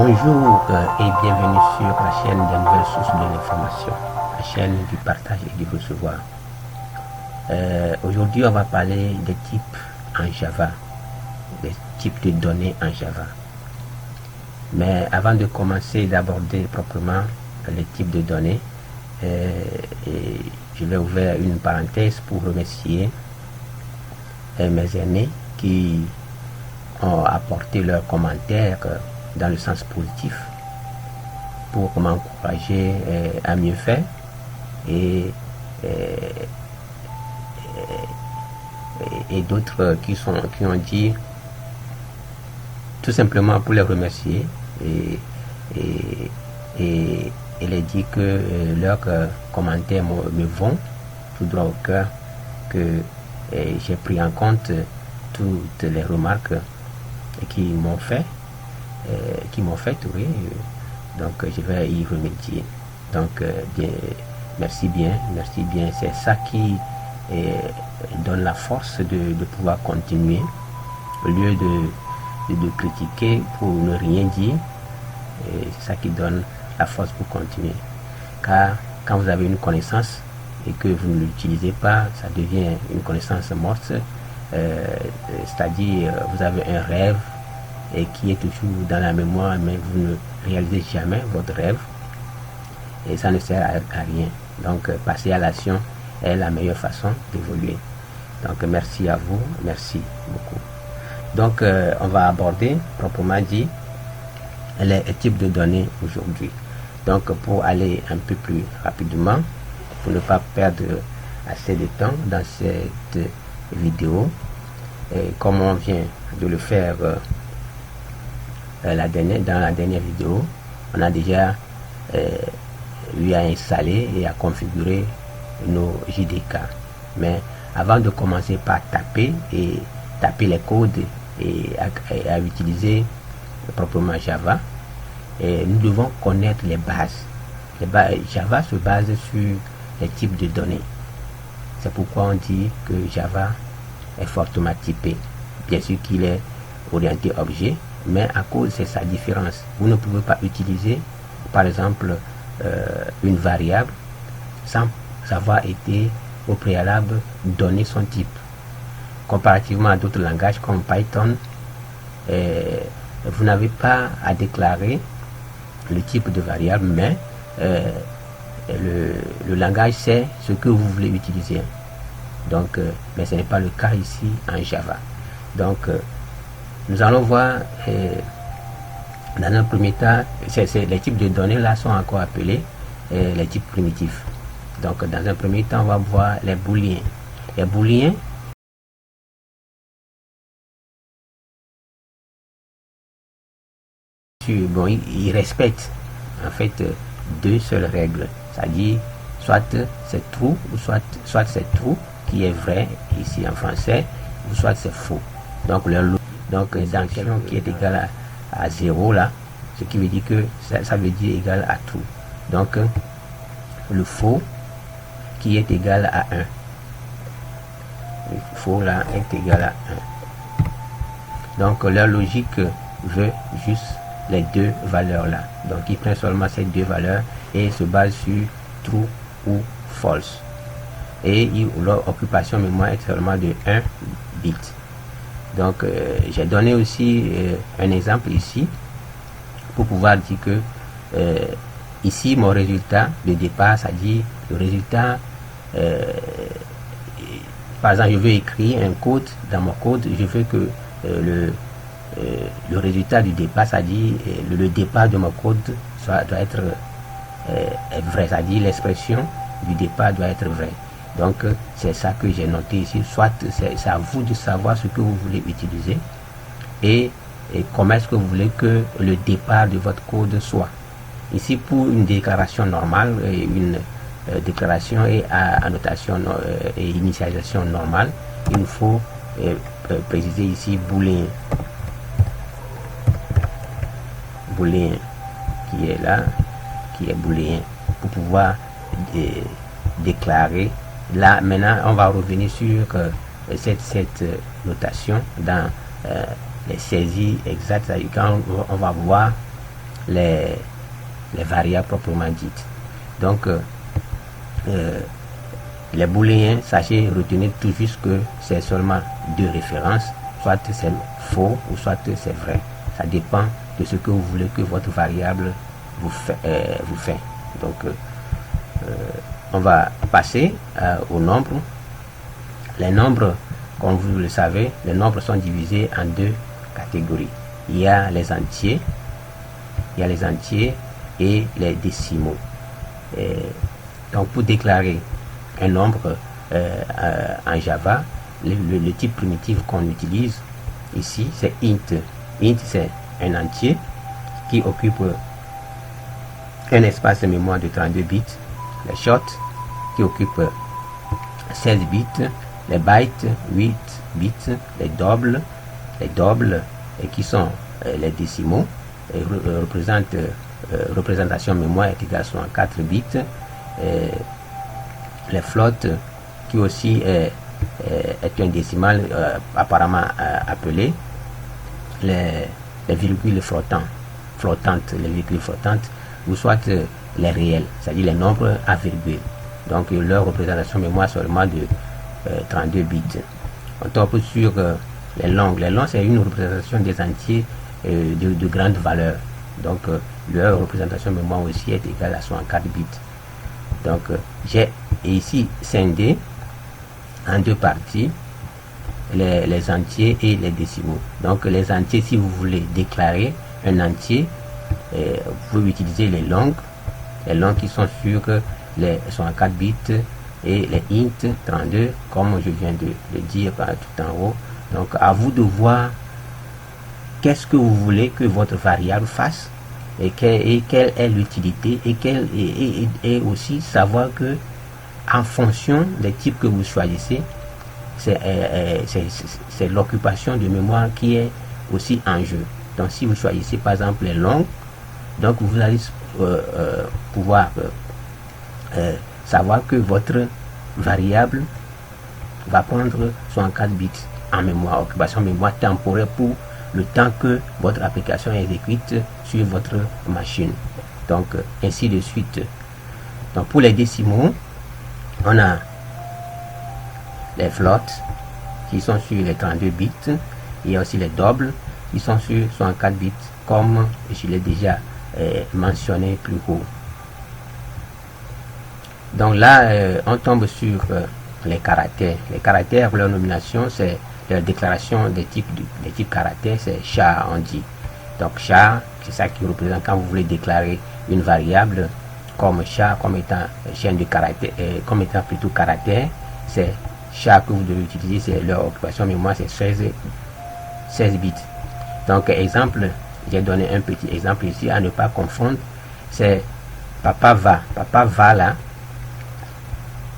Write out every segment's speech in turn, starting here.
Bonjour et bienvenue sur la chaîne des nouvelles sources de l'information, la chaîne du partage et du recevoir. Aujourd'hui, on va parler des types en Java, des types de données en Java. Mais avant de commencer d'aborder proprement les types de données, je vais ouvrir une parenthèse pour remercier mes aînés qui ont apporté leurs commentaires dans le sens positif pour m'encourager à mieux faire et d'autres qui ont dit tout simplement pour les remercier et les dire que leurs commentaires me vont tout droit au cœur, que j'ai pris en compte toutes les remarques qui m'ont fait, oui. Donc je vais y remédier. Donc merci bien, c'est ça qui donne la force de pouvoir continuer au lieu de critiquer pour ne rien dire. C'est ça qui donne la force pour continuer, car quand vous avez une connaissance et que vous ne l'utilisez pas, ça devient une connaissance morte. C'est-à-dire vous avez un rêve et qui est toujours dans la mémoire, mais vous ne réalisez jamais votre rêve et ça ne sert à rien. Donc passer à l'action est la meilleure façon d'évoluer. Donc merci à vous, merci beaucoup. Donc on va aborder proprement dit les types de données aujourd'hui. Donc pour aller un peu plus rapidement, pour ne pas perdre assez de temps dans cette vidéo, et comme on vient de le faire dans la dernière vidéo, on a déjà eu à installer et à configurer nos JDK. Mais avant de commencer par taper les codes et à utiliser proprement Java, nous devons connaître les bases. Java se base sur les types de données. C'est pourquoi on dit que Java est fortement typé. Bien sûr qu'il est orienté objet, mais à cause de sa différence, vous ne pouvez pas utiliser par exemple une variable sans avoir été au préalable donner son type. Comparativement à d'autres langages comme Python, vous n'avez pas à déclarer le type de variable, mais le langage sait ce que vous voulez utiliser. Donc mais ce n'est pas le cas ici en Java. Donc nous allons voir dans un premier temps, les types de données là sont encore appelés les types primitifs. Donc dans un premier temps, on va voir les booléens. Les booléens ils respectent en fait deux seules règles, c'est-à-dire soit c'est true ou soit c'est true qui est vrai ici en français, ou soit c'est faux. Donc dans question qui est égal à 0 là, ce qui veut dire que ça veut dire égal à true. Donc le faux qui est égal à 1, le faux là est égal à 1. Donc leur logique veut juste les deux valeurs là. Donc il prend seulement ces deux valeurs et se base sur true ou false. Et leur occupation mémoire est seulement de 1 bit. Donc j'ai donné aussi un exemple ici pour pouvoir dire que ici mon résultat de départ, c'est-à-dire le résultat, par exemple je veux écrire un code, dans mon code je veux que le résultat du départ, c'est-à-dire le départ de mon code doit être vrai, c'est-à-dire l'expression du départ doit être vraie. Donc c'est ça que j'ai noté ici. Soit c'est à vous de savoir ce que vous voulez utiliser et comment est-ce que vous voulez que le départ de votre code soit. Ici pour une déclaration normale, une déclaration et annotation et initialisation normale, il faut préciser ici booléen qui est là, qui est booléen, pour pouvoir déclarer. Là maintenant on va revenir sur cette notation dans les saisies exactes, quand on va voir les variables proprement dites. Donc, les booléens, sachez retenir tout juste que c'est seulement deux références, soit c'est faux ou soit c'est vrai. Ça dépend de ce que vous voulez que votre variable vous fait. Donc, on va passer aux nombres. Les nombres, comme vous le savez, les nombres sont divisés en deux catégories. Il y a les entiers, et les décimaux. Donc, pour déclarer un nombre en Java, le type primitif qu'on utilise ici, c'est int. Int, c'est un entier qui occupe un espace de mémoire de 32 bits. Les short qui occupe 16 bits. Les bytes, 8 bits. Les doubles et qui sont les décimaux, représentation mémoire est égale à 4 bits. Les flottes qui aussi est un décimal apparemment appelé les virgules flottantes, ou soit les réels, c'est-à-dire les nombres à virgule. Donc leur représentation mémoire seulement de 32 bits. On tombe sur les longues. Les longues, c'est une représentation des entiers de grande valeur. Donc leur représentation mémoire aussi est égale à 64 bits. Donc j'ai ici scindé en deux parties les entiers et les décimaux. Donc les entiers, si vous voulez déclarer un entier, vous pouvez utiliser les longues qui sont sur les 64 bits et les int 32 comme je viens de le dire tout en haut. Donc à vous de voir qu'est-ce que vous voulez que votre variable fasse et quelle est l'utilité et aussi savoir que en fonction des types que vous choisissez, c'est l'occupation de mémoire qui est aussi en jeu. Donc si vous choisissez par exemple les longues, donc vous allez pouvoir savoir que votre variable va prendre 64 bits en mémoire, occupation mémoire temporaire pour le temps que votre application exécute sur votre machine. Donc ainsi de suite. Donc pour les décimaux, on a les flottes qui sont sur les 32 bits. Il y a aussi les doubles qui sont sur 64 bits comme je l'ai déjà mentionné plus haut. Donc là on tombe sur les caractères. Les caractères, leur nomination, c'est la déclaration des types caractères, c'est char on dit. Donc char, c'est ça qui représente quand vous voulez déclarer une variable comme char, comme étant chaîne de caractères, comme étant plutôt caractère, c'est char que vous devez utiliser, c'est leur occupation mémoire, c'est 16 bits. Donc exemple, j'ai donné un petit exemple ici à ne pas confondre, c'est papa va là,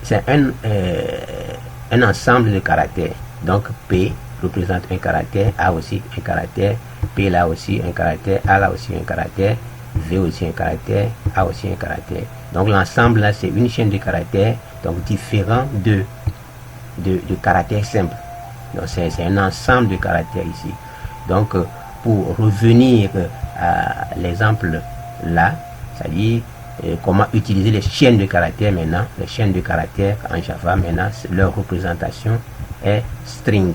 c'est un ensemble de caractères. Donc P représente un caractère, A aussi un caractère, P là aussi un caractère, A là aussi un caractère, V aussi un caractère, A aussi un caractère. Donc l'ensemble là c'est une chaîne de caractères, donc différent de caractères simples. Donc c'est un ensemble de caractères ici. Donc pour revenir à l'exemple là, c'est-à-dire comment utiliser les chaînes de caractères maintenant. Les chaînes de caractères en Java maintenant, leur représentation est string.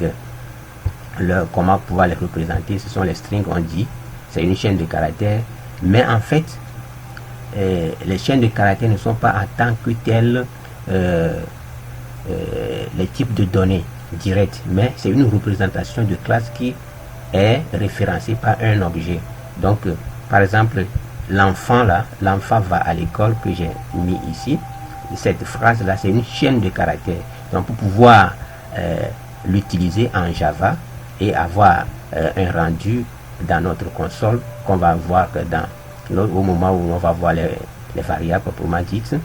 Comment pouvoir les représenter, ce sont les strings, on dit c'est une chaîne de caractères, mais en fait les chaînes de caractères ne sont pas en tant que telles les types de données directes, mais c'est une représentation de classe qui est référencée par un objet. Donc par exemple l'enfant là, l'enfant va à l'école que j'ai mis ici, cette phrase là c'est une chaîne de caractères. Donc pour pouvoir l'utiliser en Java et avoir un rendu dans notre console qu'on va voir au moment où on va voir les variables proprement dites,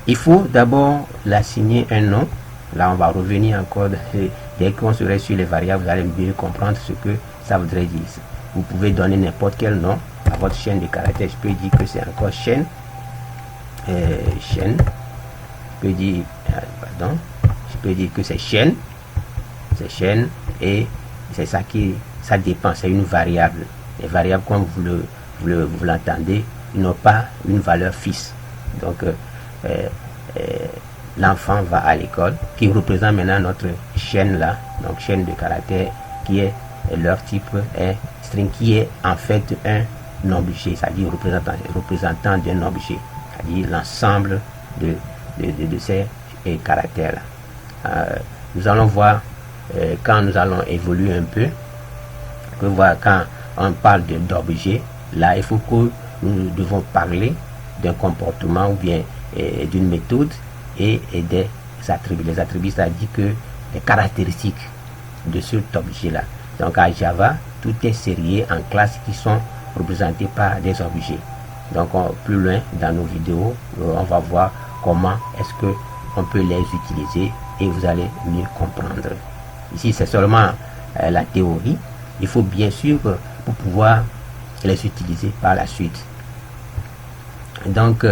il faut d'abord l'assigner un nom. Là on va revenir encore dès qu'on serait sur les variables, vous allez mieux comprendre ce que ça voudrait dire. Vous pouvez donner n'importe quel nom à votre chaîne de caractères. Je peux dire que c'est encore chaîne, je peux dire que c'est chaîne, et c'est ça dépend, c'est une variable. Les variables, comme vous l'entendez, ils n'ont pas une valeur fixe. Donc, l'enfant va à l'école, qui représente maintenant notre chaîne là, donc chaîne de caractères, qui est leur type est string, qui est en fait un objet, c'est-à-dire représentant d'un objet, c'est-à-dire l'ensemble de ces caractères là. Nous allons voir quand nous allons évoluer un peu, que voir quand on parle d'objet, là il faut que nous devons parler d'un comportement ou bien d'une méthode et des attributs. Les attributs, c'est-à-dire que les caractéristiques de cet objet-là. Donc à Java, tout est sérié en classes qui sont représentées par des objets. Donc plus loin dans nos vidéos, on va voir comment est-ce que on peut les utiliser et vous allez mieux comprendre. Ici, c'est seulement la théorie. Il faut bien sûr pour pouvoir les utiliser par la suite. Donc,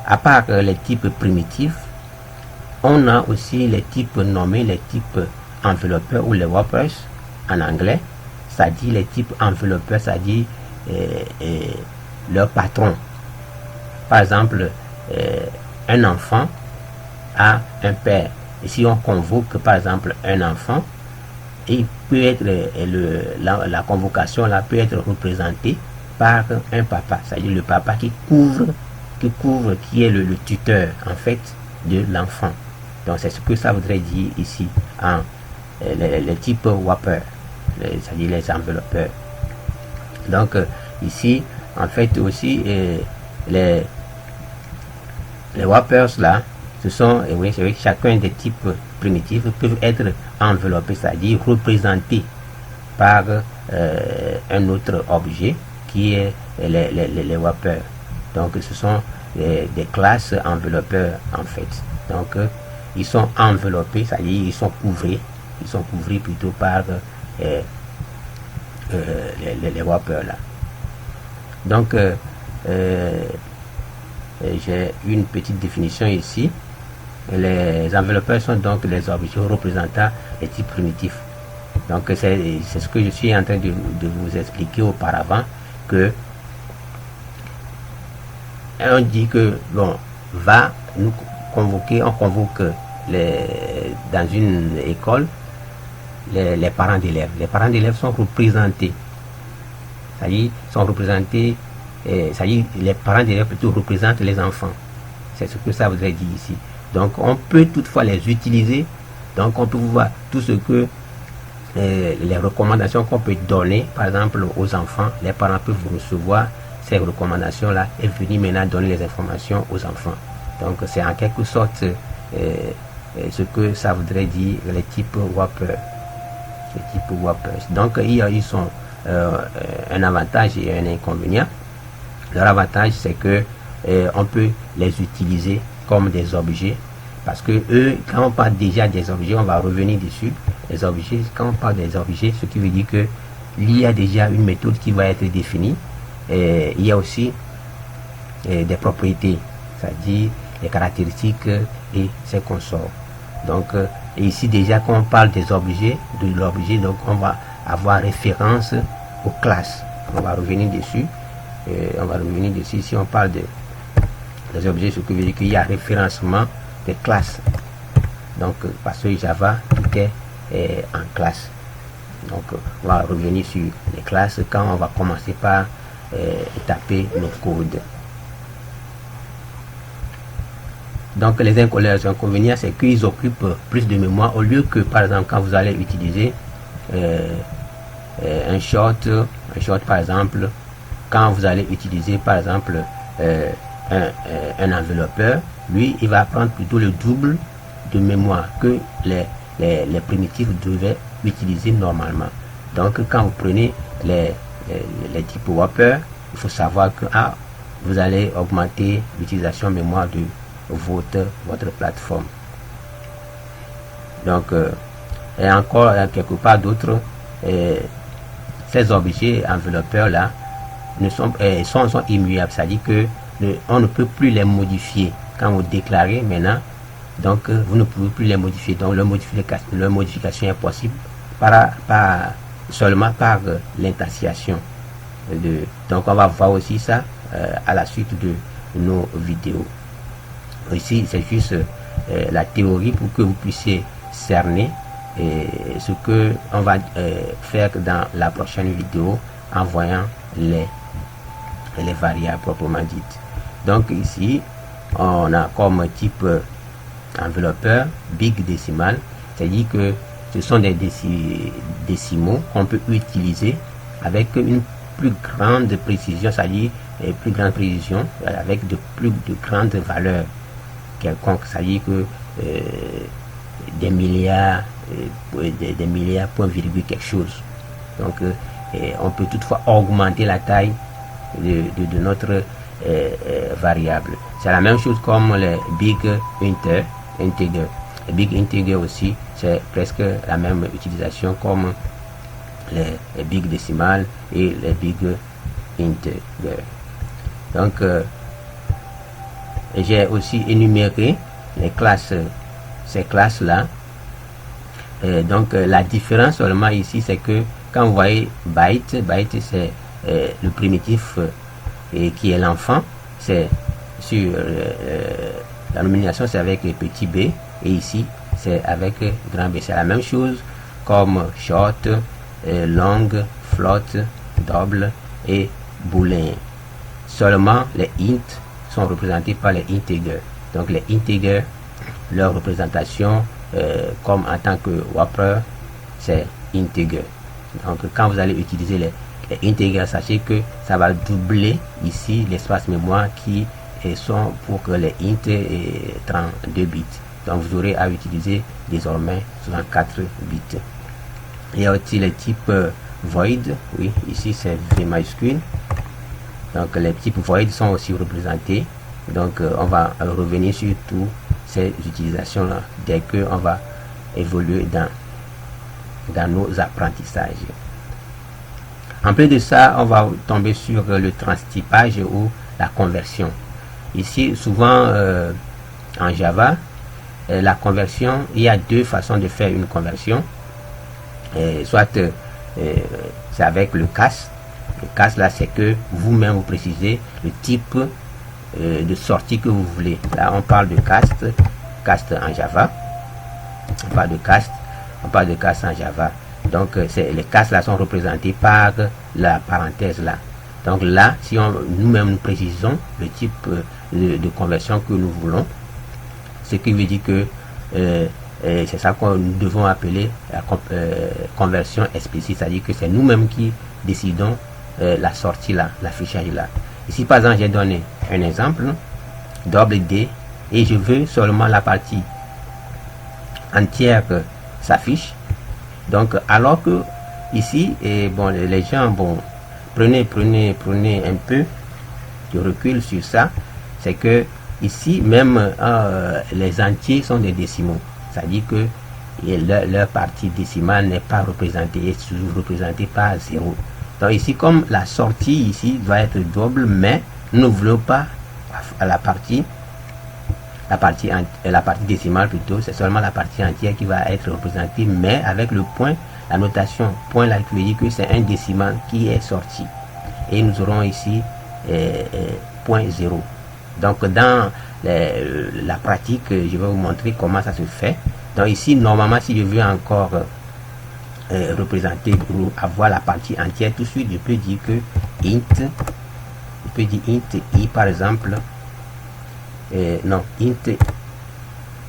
à part les types primitifs, on a aussi les types nommés, les types enveloppeurs ou les wrappers en anglais, c'est-à-dire les types enveloppeurs, c'est-à-dire leur patron. Par exemple, un enfant a un père. Et si on convoque par exemple un enfant, il peut être la convocation là peut être représentée par un papa, c'est-à-dire le papa qui est le tuteur en fait de l'enfant. Donc c'est ce que ça voudrait dire ici en les types wrapper, c'est-à-dire les enveloppeurs. Donc ici en fait aussi les wrappers là, ce sont, et oui, c'est vrai que chacun des types primitifs peuvent être enveloppés, c'est-à-dire représentés par un autre objet qui est les wrappers. Donc ce sont des classes enveloppeurs en fait. Donc ils sont enveloppés, c'est-à-dire ils sont couverts plutôt par les wrappers là. Donc j'ai une petite définition ici. Les enveloppeurs sont donc les objets représentant les types primitifs. Donc c'est ce que je suis en train de vous expliquer auparavant, que on dit que bon, va nous convoquer, on convoque dans une école les parents d'élèves. Les parents d'élèves sont représentés, c'est-à-dire sont représentés, c'est-à-dire les parents d'élèves plutôt représentent les enfants. C'est ce que ça voudrait dire ici. Donc on peut toutefois les utiliser. Donc on peut voir tout ce que les recommandations qu'on peut donner par exemple aux enfants. Les parents peuvent recevoir ces recommandations là et venir maintenant donner les informations aux enfants. Donc c'est en quelque sorte ce que ça voudrait dire les types wrappers. Donc ils sont un avantage et un inconvénient. Leur avantage, c'est que on peut les utiliser comme des objets, parce que eux, quand on parle déjà des objets, on va revenir dessus. Les objets, quand on parle des objets, ce qui veut dire que il y a déjà une méthode qui va être définie. Et il y a aussi des propriétés, c'est-à-dire les caractéristiques et ses consorts. Donc ici déjà, quand on parle des objets, de l'objet, donc on va avoir référence aux classes. On va revenir dessus. Si on parle des objets, ce qui veut dire qu'il y a référencement des classes. Donc parce que Java tout est en classe. Donc on va revenir sur les classes quand on va commencer par taper nos codes. Donc les inconvénients, c'est qu'ils occupent plus de mémoire, au lieu que par exemple quand vous allez utiliser un short par exemple, quand vous allez utiliser par exemple un enveloppeur, lui il va prendre plutôt le double de mémoire que les primitifs devaient utiliser normalement. Donc quand vous prenez les types wrapper, il faut savoir que vous allez augmenter l'utilisation mémoire de votre plateforme. Donc et encore quelque part d'autres, ces objets enveloppeurs là sont immuables, c'est-à-dire que on ne peut plus les modifier. Quand vous déclarez maintenant, donc vous ne pouvez plus les modifier. Donc leur modification est possible seulement par l'instanciation. Donc on va voir aussi ça à la suite de nos vidéos. Ici c'est juste la théorie pour que vous puissiez cerner ce que on va faire dans la prochaine vidéo en voyant les variables proprement dites. Donc ici on a comme type enveloppeur big décimal, c'est-à-dire que ce sont des décimaux qu'on peut utiliser avec une plus grande précision, c'est-à-dire plus grande précision avec de grandes valeurs quelconques, c'est-à-dire que des milliards, des milliards point virgule quelque chose. Donc on peut toutefois augmenter la taille de notre variable. C'est la même chose comme les big integer. Les big integer aussi, c'est presque la même utilisation comme les big décimales et les big integer. Donc j'ai aussi énuméré les classes, ces classes là. Donc la différence seulement ici, c'est que quand vous voyez byte c'est le primitif qui est l'enfant, c'est sur la nomination, c'est avec petit b, et ici c'est avec grand B. C'est la même chose comme short, long, float, double et boolean. Seulement les int sont représentés par les integers. Donc les integers, leur représentation comme en tant que wrapper, c'est integer. Donc quand vous allez utiliser les integers, sachez que ça va doubler ici l'espace mémoire qui sont pour que les int et 32 bits. Donc vous aurez à utiliser désormais 64 bits. Il y a aussi les types void, oui, ici c'est V majuscule. Donc les types void sont aussi représentés. Donc on va revenir sur toutes ces utilisations là dès que on va évoluer dans nos apprentissages. En plus de ça, on va tomber sur le transtypage ou la conversion. Ici, souvent en Java, la conversion, il y a deux façons de faire une conversion. Soit c'est avec le cast. Le cast là, c'est que vous-même vous précisez le type de sortie que vous voulez. Là, on parle de cast en Java. On parle de cast en Java. Donc les cases là sont représentés par la parenthèse là. Donc là, si nous-mêmes nous précisons le type de conversion que nous voulons, ce qui veut dire que c'est ça que nous devons appeler la conversion explicite, c'est-à-dire que c'est nous-mêmes qui décidons la sortie là, l'affichage là. Ici par exemple, j'ai donné un exemple, double D, et je veux seulement la partie entière s'affiche. Donc alors que ici, bon, les gens, bon, prenez un peu de recul sur ça, c'est que ici même les entiers sont des décimaux, c'est-à-dire que leur partie décimale n'est pas représentée, est toujours représentée par 0. Donc ici, comme la sortie ici doit être double, mais nous ne voulons pas la partie décimale plutôt, c'est seulement la partie entière qui va être représentée, mais avec le point, la notation point là qui veut dire que c'est un décimal qui est sorti, et nous aurons ici point 0. Donc dans la pratique, je vais vous montrer comment ça se fait. Donc ici, normalement, si je veux encore représenter ou avoir la partie entière, tout de suite je peux dire que int i par exemple, non, int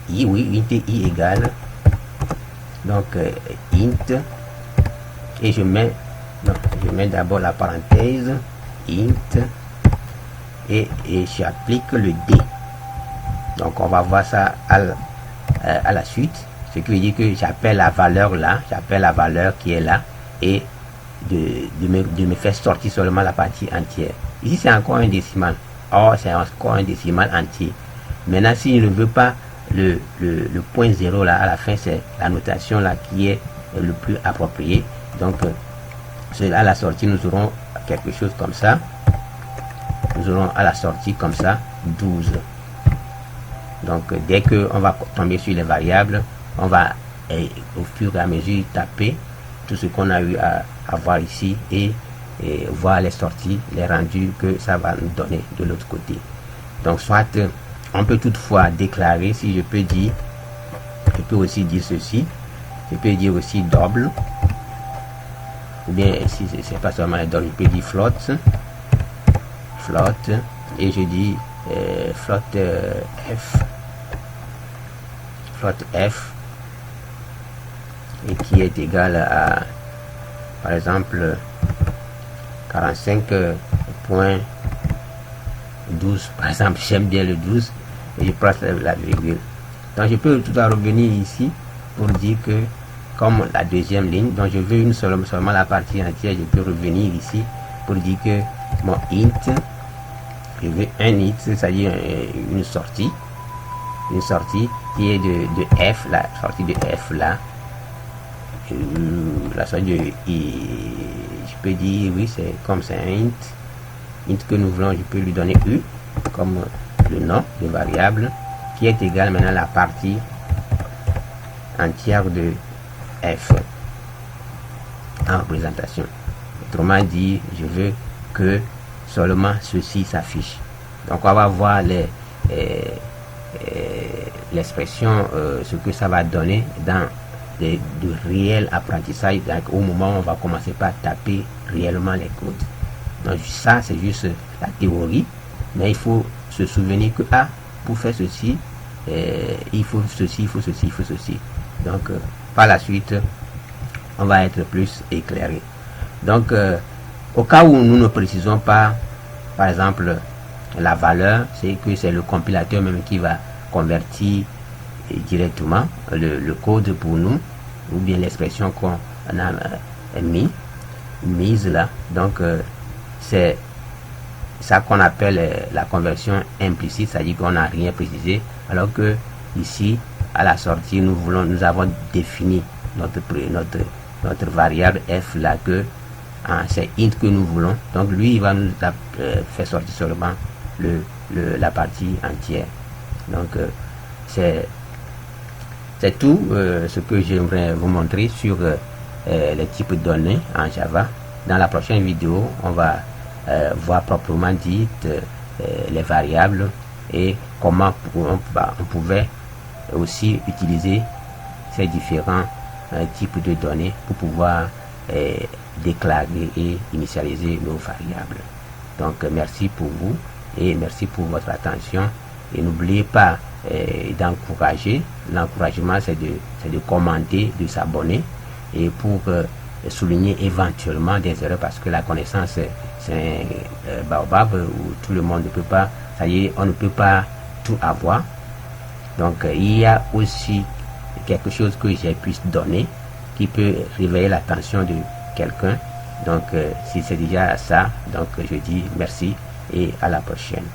i, oui, int i égale, donc int, et je mets d'abord la parenthèse int, et j'applique le d. Donc on va voir ça à la suite, ce qui veut dire que j'appelle la valeur là, j'appelle la valeur qui est là, et de me faire sortir seulement la partie entière. Ici c'est encore un décimal. Or c'est encore un décimal entier. Maintenant, si je ne veux pas le point 0 là à la fin, c'est la notation là qui est le plus approprié. Donc à la sortie, nous aurons quelque chose comme ça. Nous aurons à la sortie comme ça 12. Donc dès que on va tomber sur les variables, on va au fur et à mesure taper tout ce qu'on a eu à voir ici, et et voir les sorties, les rendus que ça va nous donner de l'autre côté. Donc soit on peut toutefois déclarer, si je peux dire, je peux aussi dire ceci, je peux dire aussi double, ou bien si c'est pas seulement les double, je peux dire float, et je dis float f, et qui est égal à, par exemple, 45.12, par exemple. J'aime bien le 12 et je place la virgule. Donc je peux tout à revenir ici pour dire que comme la deuxième ligne, donc je veux seulement la partie entière, je peux revenir ici pour dire que mon int, je veux un int, c'est-à-dire une sortie qui est de f, la sortie de f là, la sortie de je peux dire, oui, c'est comme c'est un int que nous voulons, je peux lui donner u comme le nom de variable, qui est égal maintenant à la partie entière de f en représentation. Autrement dit, je veux que seulement ceci s'affiche. Donc on va voir l'expression, ce que ça va donner dans de réel apprentissage, donc au moment où on va commencer par taper réellement les codes. Donc ça c'est juste la théorie, mais il faut se souvenir que pour faire ceci, il faut ceci, il faut ceci, il faut ceci. Donc par la suite on va être plus éclairé. Donc au cas où nous ne précisons pas, par exemple, la valeur, c'est que c'est le compilateur même qui va convertir directement le code pour nous, ou bien l'expression qu'on a mise là. Donc c'est ça qu'on appelle la conversion implicite, c'est-à-dire qu'on n'a rien précisé, alors que ici à la sortie nous avons défini notre variable f là, que c'est int que nous voulons. Donc lui il va nous faire sortir seulement la partie entière. Donc c'est tout ce que j'aimerais vous montrer sur les types de données en Java. Dans la prochaine vidéo, on va voir proprement dit les variables et comment on pouvait aussi utiliser ces différents types de données pour pouvoir déclarer et initialiser nos variables. Donc merci pour vous et merci pour votre attention, et n'oubliez pas d'encourager. L'encouragement c'est de commenter, de s'abonner, et pour souligner éventuellement des erreurs, parce que la connaissance c'est un baobab où tout le monde ne peut pas, ça y est, on ne peut pas tout avoir. Donc il y a aussi quelque chose que j'ai pu donner qui peut réveiller l'attention de quelqu'un. Donc si c'est déjà ça, donc je dis merci et à la prochaine.